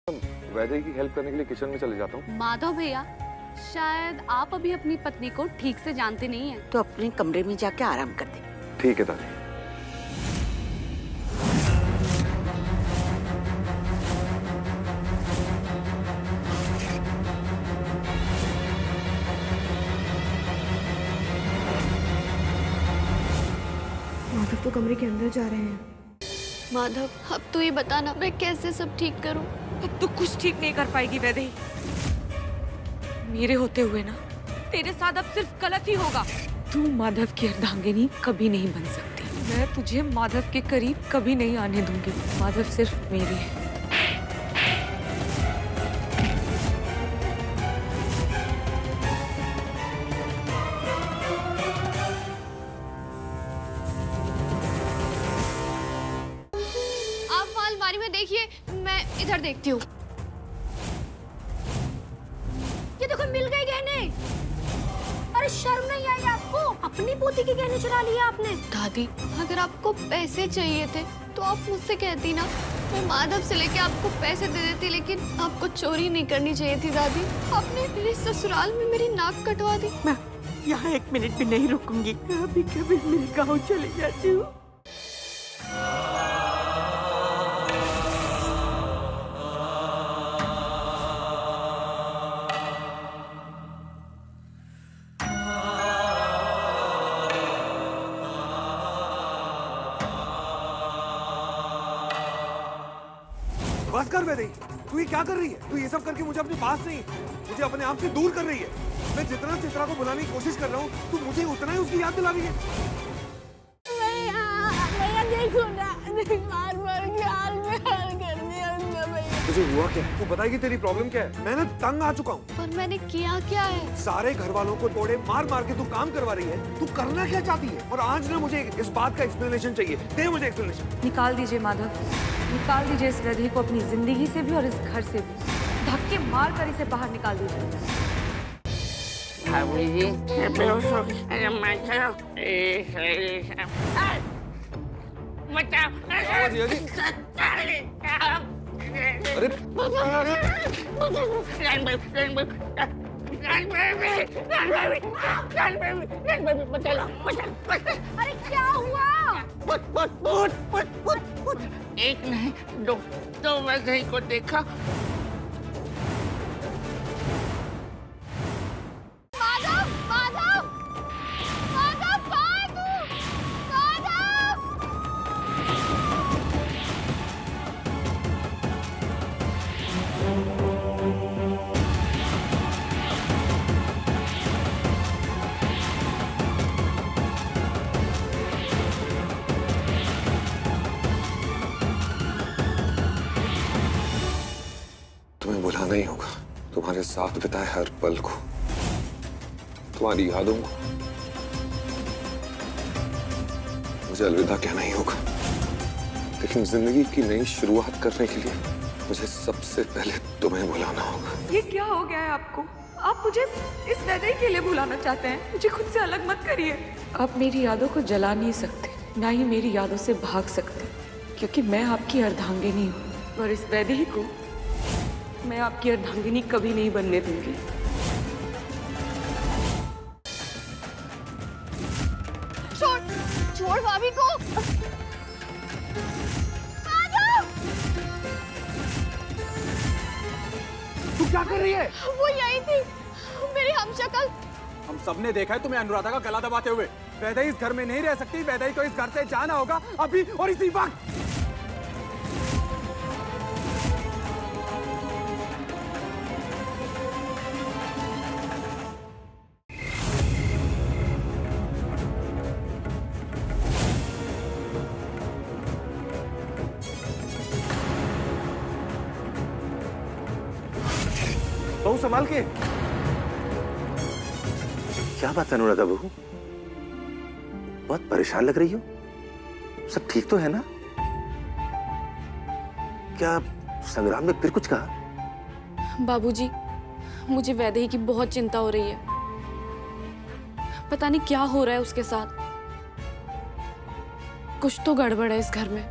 वैदेही की हेल्प करने के लिए किचन में चले जाता हूँ। माधव भैया, शायद आप अभी अपनी पत्नी को ठीक से जानते नहीं हैं। तो अपने कमरे में जाके आराम कर दे। ठीक है दादी। माधव तो कमरे के अंदर जा रहे हैं। माधव, अब तू ही बता ना, मैं कैसे सब ठीक करूं? अब तू कुछ ठीक नहीं कर पाएगी वैदेही। मेरे होते हुए ना तेरे साथ अब सिर्फ गलत ही होगा। तू माधव की अर्धांगिनी कभी नहीं बन सकती। मैं तुझे माधव के करीब कभी नहीं आने दूंगी। माधव सिर्फ मेरी है। आप वहाँ अलमारी में देखिए, मैं इधर देखती हूँ। ये देखो, मिल गए गहने। अरे शर्म नहीं आई आपको? अपनी पोती के गहने चुरा लिए आपने। दादी, अगर आपको पैसे चाहिए थे तो आप मुझसे कहती ना, मैं माधव से लेके आपको पैसे दे देती। लेकिन आपको चोरी नहीं करनी चाहिए थी दादी। आपने मेरे ससुराल में मेरी नाक कटवा दी। मैं यहाँ 1 मिनट भी नहीं रुकूंगी। कभी कभी मेरे गाँव चली जाती हूँ। बस कर वैदेही, तू ये क्या कर रही है? तू ये सब करके मुझे अपने पास नहीं, मुझे अपने आप से दूर कर रही है। मैं जितना चित्रा को बुलाने की कोशिश कर रहा हूँ, तू मुझे उतना ही उसकी याद दिला रही है। भैया देखो ना, मार मार के हाल में हाल कर दिया उनका भैया। तुझे हुआ क्या है? तू बताएगी तेरी प्रॉब्लम क्या है? मैं ना तंग आ चुका हूँ। पर मैंने किया क्या है? सारे घर वालों को तोड़े मार मार के तू काम करवा रही है। तू करना क्या चाहती है? और आज ना मुझे इस बात का एक्सप्लेनेशन चाहिए। दे मुझे एक्सप्लेनेशन। निकाल दीजिए माधव, निकाल दीजिए इस वैदेही को अपनी जिंदगी से भी और इस घर से भी। धक्के मार कर इसे बाहर निकाल दीजिए। अरे क्या हुआ? एक नहीं दो वैदेही को देखा। माधव, माधव, माधव, कहाँ है तू? माधव! तुम्हें भुलाना ही होगा, तुम्हारे साथ बिताए हर पल को, तुम्हारी यादों को मुझे अलविदा कहना ही होगा। लेकिन जिंदगी की नई शुरुआत करने के लिए मुझे सबसे पहले तुम्हें भुलाना होगा। ये क्या हो गया है आपको? आप मुझे इस वैदेही के लिए भुलाना चाहते हैं? मुझे खुद से अलग मत करिए। आप मेरी यादों को जला नहीं सकते, ना ही मेरी यादों से भाग सकते, क्योंकि मैं आपकी अर्धांगिनी हूँ। और इस वैदेही को मैं आपकी अर्धांगिनी कभी नहीं बनने दूंगी। छोड़ भाभी को। माधव! तू क्या कर रही है? वो यही थी, मेरी हमशक्ल। हम सबने देखा है तुम्हें अनुराधा का गला दबाते हुए। वैदेही इस घर में नहीं रह सकती। वैदेही को इस घर से जाना होगा अभी और इसी वक्त। बहू संभाल के। क्या बात है अनुराधा बहू, बहुत परेशान लग रही हो। सब ठीक तो है ना? क्या संग्राम ने फिर कुछ कहा? बाबूजी, मुझे वैदेही की बहुत चिंता हो रही है। पता नहीं क्या हो रहा है उसके साथ। कुछ तो गड़बड़ है इस घर में।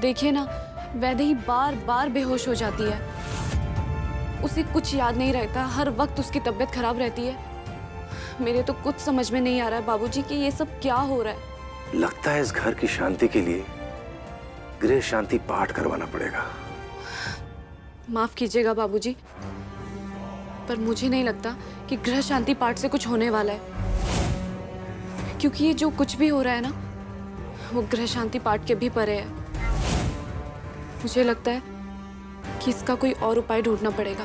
देखिए ना, वैदेही बार बार बेहोश हो जाती है। उसे कुछ याद नहीं रहता, हर वक्त उसकी तबीयत खराब रहती है। मेरे तो कुछ समझ में नहीं आ रहा है बाबूजी कि ये सब क्या हो रहा है। लगता है इस घर की शांति के लिए गृह शांति पाठ करवाना पड़ेगा। माफ कीजिएगा बाबूजी, पर मुझे नहीं लगता कि गृह शांति पाठ से कुछ होने वाला है, क्योंकि ये जो कुछ भी हो रहा है ना, वो गृह शांति पाठ के भी परे है। मुझे लगता है कि इसका कोई और उपाय ढूंढना पड़ेगा।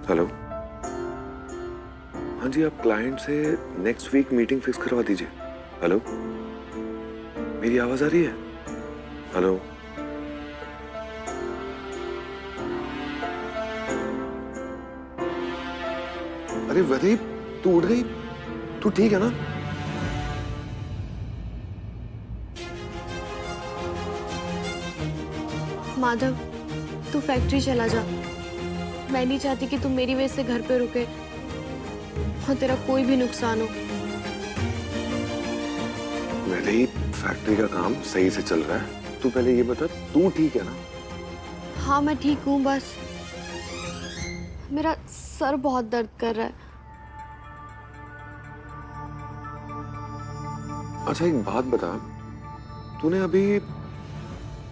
हेलो, हाँ जी, आप क्लाइंट से नेक्स्ट वीक मीटिंग फिक्स करवा दीजिए। हेलो, मेरी आवाज आ रही है? हेलो, अरे वैदेही, तू उठ गई? तू ठीक है ना? माधव, तू फैक्ट्री चला जा। मैं नहीं चाहती कि तू मेरी वजह से घर पे रुके और तेरा कोई भी नुकसान हो। वैदेही, फैक्ट्री का काम सही से चल रहा है। तू पहले ये बता, तू ठीक है ना? हाँ मैं ठीक हूँ, बस मेरा सर बहुत दर्द कर रहा है। अच्छा एक बात बता, तूने अभी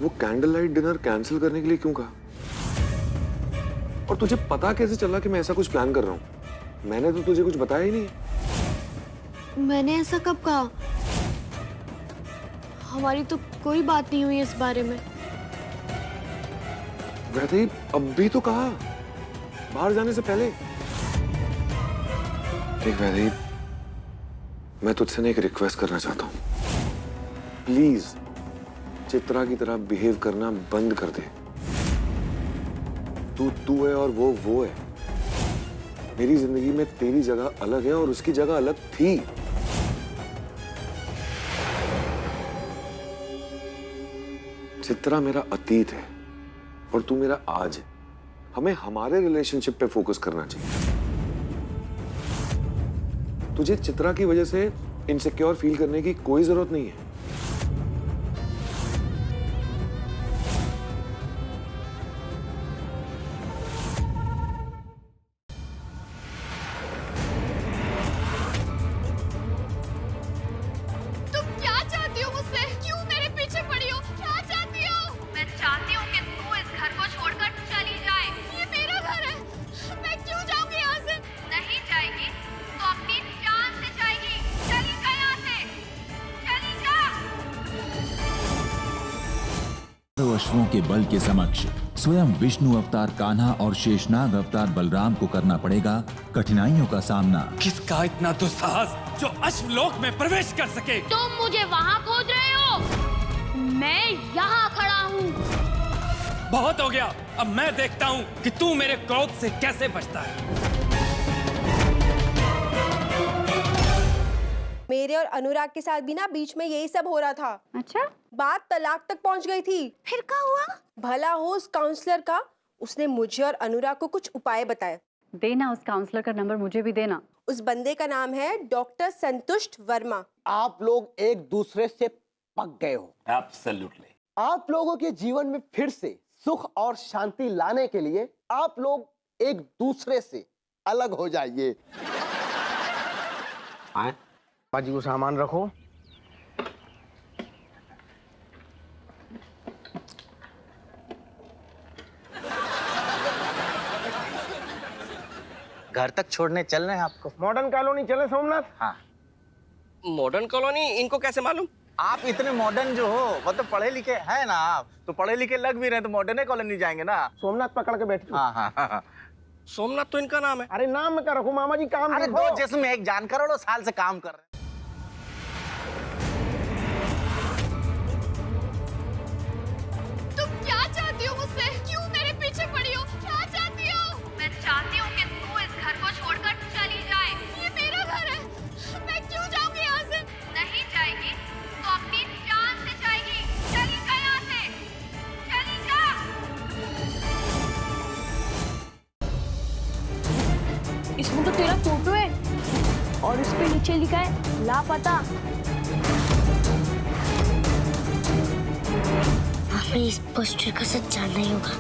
वो कैंडल लाइट डिनर कैंसिल करने के लिए क्यों कहा? और तुझे पता कैसे चला कि मैं ऐसा कुछ प्लान कर रहा हूँ? मैंने तो तुझे कुछ बताया ही नहीं। मैंने ऐसा कब कहा? हमारी तो कोई बात नहीं हुई इस बारे में। वैदेही, अब भी तो कहा बाहर जाने से पहले। देख वैदेही, मैं तुझसे ना एक रिक्वेस्ट करना चाहता हूं। प्लीज चित्रा की तरह बिहेव करना बंद कर दे। तू है और वो है। मेरी जिंदगी में तेरी जगह अलग है और उसकी जगह अलग थी। चित्रा मेरा अतीत है और तू मेरा आज है। हमें हमारे रिलेशनशिप पे फोकस करना चाहिए। तुझे चित्रा की वजह से इनसिक्योर फील करने की कोई जरूरत नहीं है। तुम क्या चाहती हो मुझसे? क्यों मेरे पीछे पड़ी हो? क्या चाहती हो? मैं चाहती हूँ कि तू इस घर को छोड़कर चली जाए। ये मेरा घर है, मैं क्यों जाऊंगी यहाँ से? नहीं जाएगी तो अपनी जान से जाएगी। चली जा यहाँ से, चली जा। अश्वों के बल के समक्ष स्वयं विष्णु अवतार कान्हा और शेषनाग अवतार बलराम को करना पड़ेगा कठिनाइयों का सामना। किसका इतना दुस्साहस जो अश्वलोक में प्रवेश कर सके? तुम मुझे वहाँ खोज रहे हो, मैं यहाँ खड़ा हूँ। बहुत हो गया, अब मैं देखता हूँ कि तू मेरे क्रोध से कैसे बचता है। मेरे और अनुराग के साथ भी ना बीच में यही सब हो रहा था। अच्छा, बात तलाक तक पहुंच गई थी। फिर क्या हुआ? भला हो उस काउंसलर का, उसने मुझे और अनुराग को कुछ उपाय बताए। देना उस काउंसलर का नंबर, मुझे भी देना। उस बंदे का नाम है डॉक्टर संतुष्ट वर्मा। आप लोग एक दूसरे से पक गए हो। एब्सोल्युटली। आप लोगों के जीवन में फिर से सुख और शांति लाने के लिए आप लोग एक दूसरे से अलग हो जाइए। आए बाजी को सामान रखो। घर तक छोड़ने चल रहे हैं आपको। मॉडर्न कॉलोनी चले सोमनाथ? हाँ। Modern colony? इनको कैसे मालूम? आप इतने मॉडर्न जो हो, वो तो पढ़े लिखे हैं ना। आप तो पढ़े लिखे लग भी रहे हैं, तो मॉडर्न कॉलोनी जाएंगे ना। सोमनाथ पकड़ के बैठो। हाँ हाँ हाँ। सोमनाथ तो इनका नाम है। अरे नाम में क्या रखो मामा जी, काम अरे देखो। दो जिस्म एक जान, करोड़ों साल से काम कर रहे हैं। तुम क्या चाहती हो मुझसे? क्यों मेरे पीछे पड़ी हो? क्या चाहती हो? मैं चाहती हूँ कि तू इस घर को छोड़कर चली जाए। ये मेरा घर है, मैं क्यों जाऊंगी यहाँ से? नहीं जाएगी तो अपनी जान से जाएगी। चली जा यहाँ से, चली जा। इसमें तो तेरा फोटो है और इस पे नीचे लिखा है लापता। हमें इस पोस्टर का सच जानना ही होगा।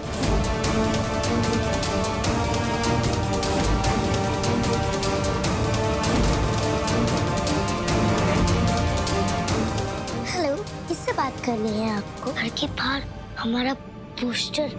हेलो, किससे बात करनी है आपको? घर के बाहर हमारा पोस्टर